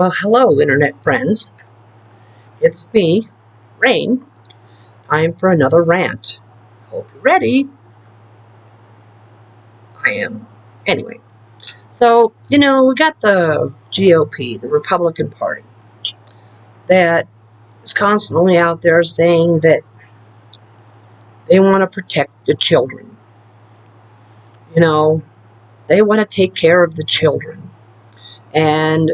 Well, hello, Internet friends. It's me, Rain. Time for another rant. Hope you're ready. I am. Anyway, so, we got the G.O.P, the Republican Party, that is constantly out there saying that they want to protect the children. They want to take care of the children. And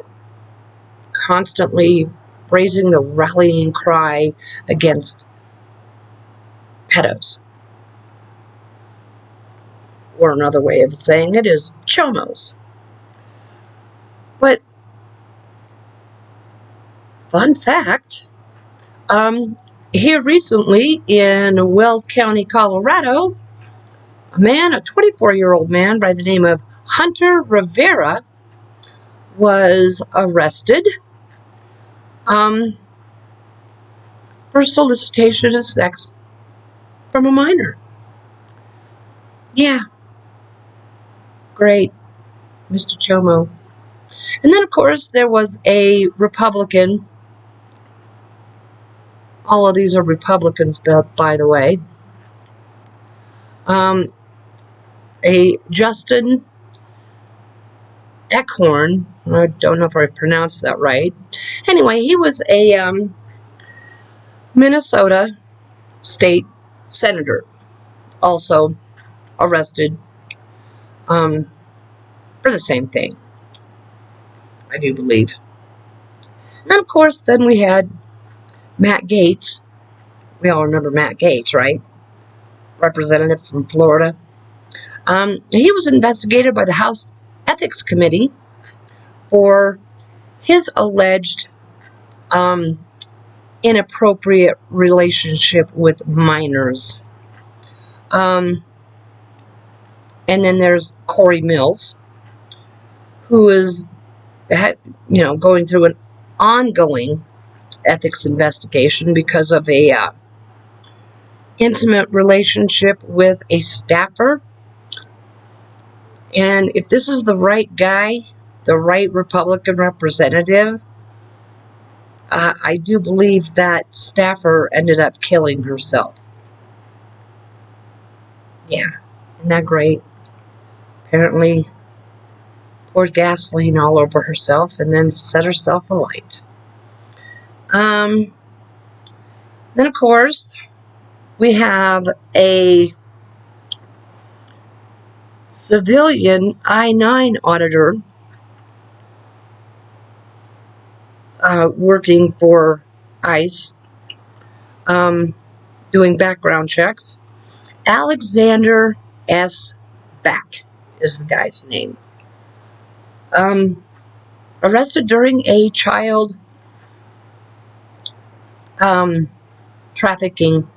constantly raising the rallying cry against pedos. Or another way of saying it is chomos. But, fun fact, here recently in Weld County, Colorado, a 24-year-old man by the name of Hunter Rivera was arrested for solicitation of sex from a minor. Yeah. Great, Mr. Chomo. And then, of course, there was a Republican. All of these are Republicans, by the way. A Justin Eckhorn. I don't know if I pronounced that right. Anyway, he was a Minnesota state senator, also arrested for the same thing, I do believe. And then, of course, we had Matt Gaetz. We all remember Matt Gaetz, right? Representative from Florida. He was investigated by the House Ethics Committee for his alleged inappropriate relationship with minors. And then there's Corey Mills, who is, going through an ongoing ethics investigation because of a intimate relationship with a staffer. And if this is the right guy, the right Republican representative, I do believe that staffer ended up killing herself. Yeah, isn't that great? Apparently poured gasoline all over herself and then set herself alight. Then, of course, we have a civilian I-9 auditor working for ICE, doing background checks. Alexander S. Back is the guy's name. Arrested during a child trafficking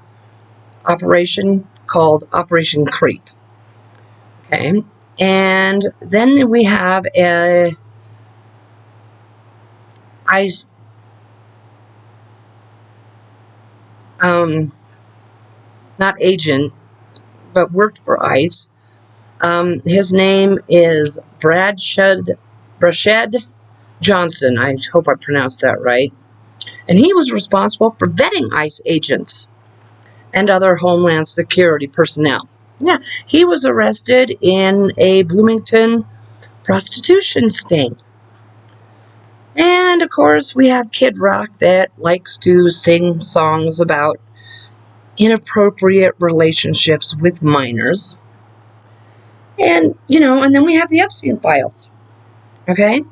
operation called Operation Creep. Okay, and then we have a ICE not agent, but worked for ICE. His name is Brashed Johnson. I hope I pronounced that right. And he was responsible for vetting ICE agents and other Homeland Security personnel. Yeah, he was arrested in a Bloomington prostitution sting. And, of course, we have Kid Rock that likes to sing songs about inappropriate relationships with minors. And, and then we have the Epstein files. Okay?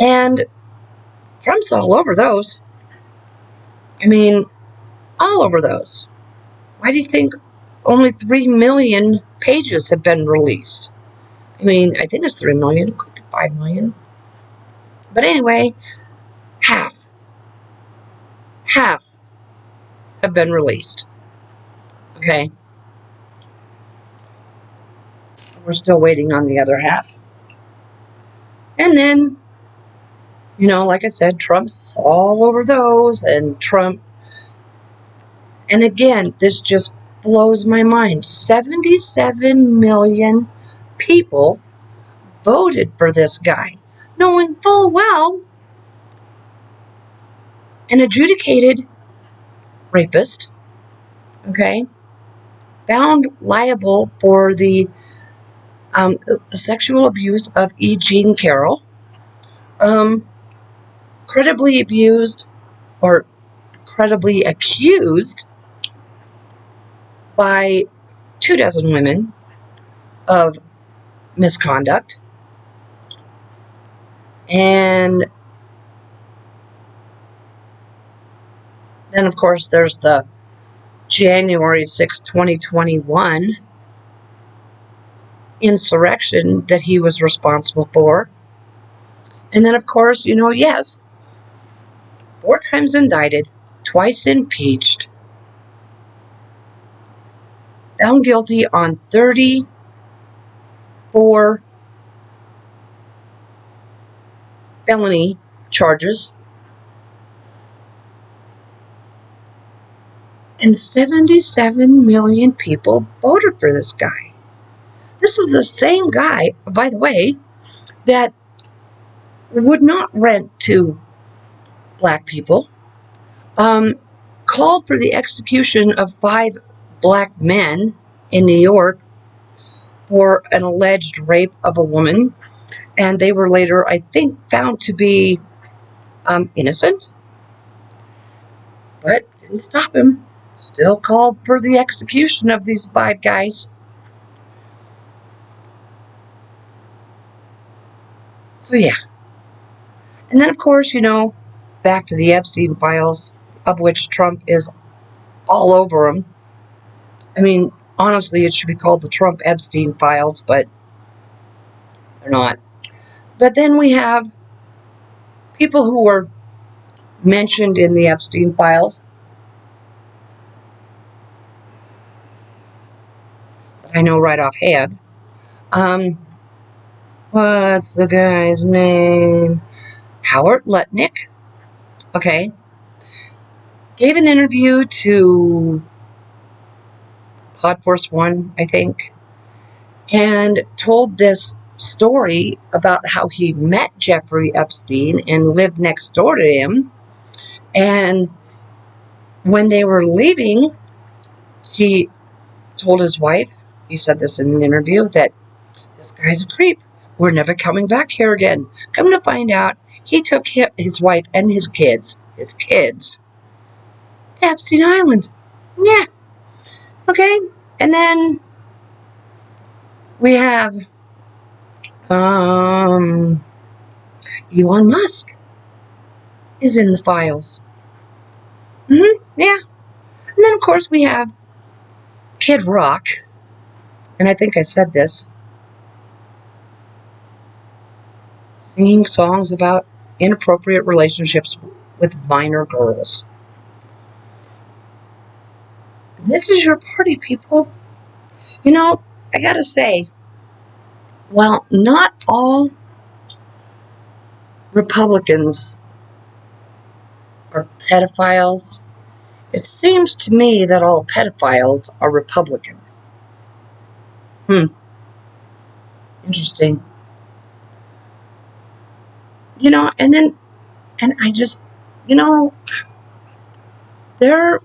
And Trump's all over those. I mean, all over those. Why do you think only 3 million pages have been released? I mean, I think it's 3 million. It could be 5 million. But anyway, half have been released. Okay? We're still waiting on the other half. And then, like I said, Trump's all over those, and Trump. And again, this just blows my mind. 77 million people voted for this guy. knowing full well an adjudicated rapist, okay, found liable for the sexual abuse of E. Jean Carroll, credibly abused or credibly accused by 24 women of misconduct. And then, of course, there's the January 6, 2021 insurrection that he was responsible for. And then, of course, yes, 4 times indicted, twice impeached, found guilty on 34 felony charges, and 77 million people voted for this guy. This is the same guy, by the way, that would not rent to black people, called for the execution of 5 black men in New York for an alleged rape of a woman, and they were later, I think, found to be innocent, but didn't stop him. Still called for the execution of these 5 guys. So yeah. And then, of course, back to the Epstein files, of which Trump is all over them. I mean, honestly, it should be called the Trump-Epstein files, but they're not. But then we have people who were mentioned in the Epstein files. I know right offhand. What's the guy's name? Howard Lutnick. Okay. Gave an interview to Podforce One, I think, and told this story about how he met Jeffrey Epstein and lived next door to him. And when they were leaving, he told his wife, he said this in an interview, that this guy's a creep. We're never coming back here again. Come to find out, he took his wife and his kids, to Epstein Island. Yeah. Okay. And then we have Elon Musk is in the files. Yeah. And then, of course, we have Kid Rock. And I think I said this. Singing songs about inappropriate relationships with minor girls. This is your party, people. I gotta say, well, not all Republicans are pedophiles. It seems to me that all pedophiles are Republican. Interesting. And I just, there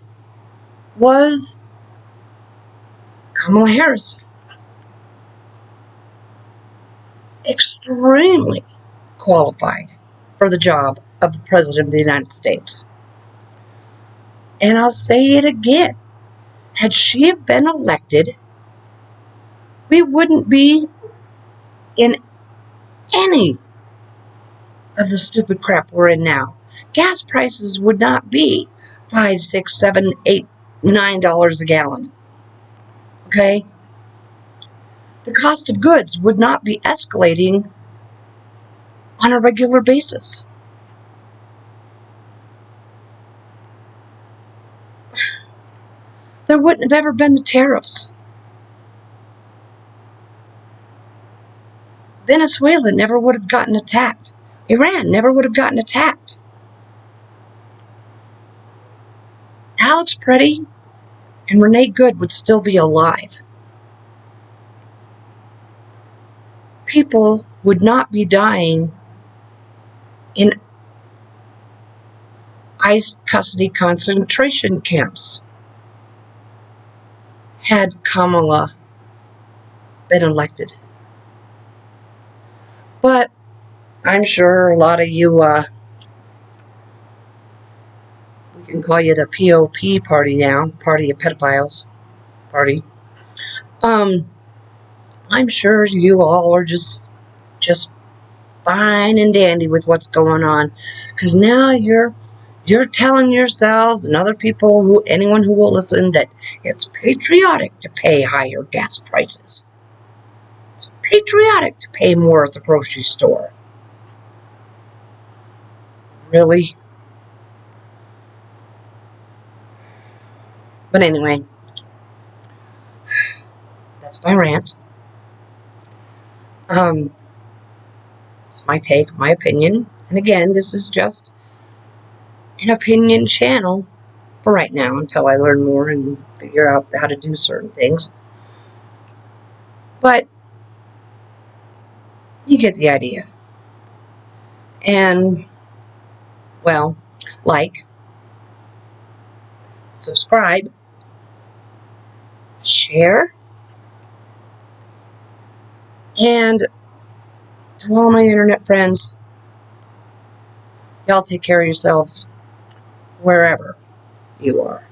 was Kamala Harris. Extremely qualified for the job of the President of the United States. And I'll say it again. Had she been elected, we wouldn't be in any of the stupid crap we're in now. Gas prices would not be $5, $6, $7, $8, $9 a gallon. Okay? The cost of goods would not be escalating on a regular basis. There wouldn't have ever been the tariffs. Venezuela never would have gotten attacked. Iran never would have gotten attacked. Alex Preddy and Renee Good would still be alive. People would not be dying in ICE custody concentration camps had Kamala been elected. But I'm sure a lot of you, we can call you the P.O.P. party now, party of pedophiles party. I'm sure you all are just fine and dandy with what's going on, because now you're telling yourselves and other people, anyone who will listen, that it's patriotic to pay higher gas prices. It's patriotic to pay more at the grocery store. Really? But anyway, that's my rant. It's my take, my opinion. And again, this is just an opinion channel for right now until I learn more and figure out how to do certain things. But you get the idea. And, well, like, subscribe, share, and to all my internet friends, y'all take care of yourselves wherever you are.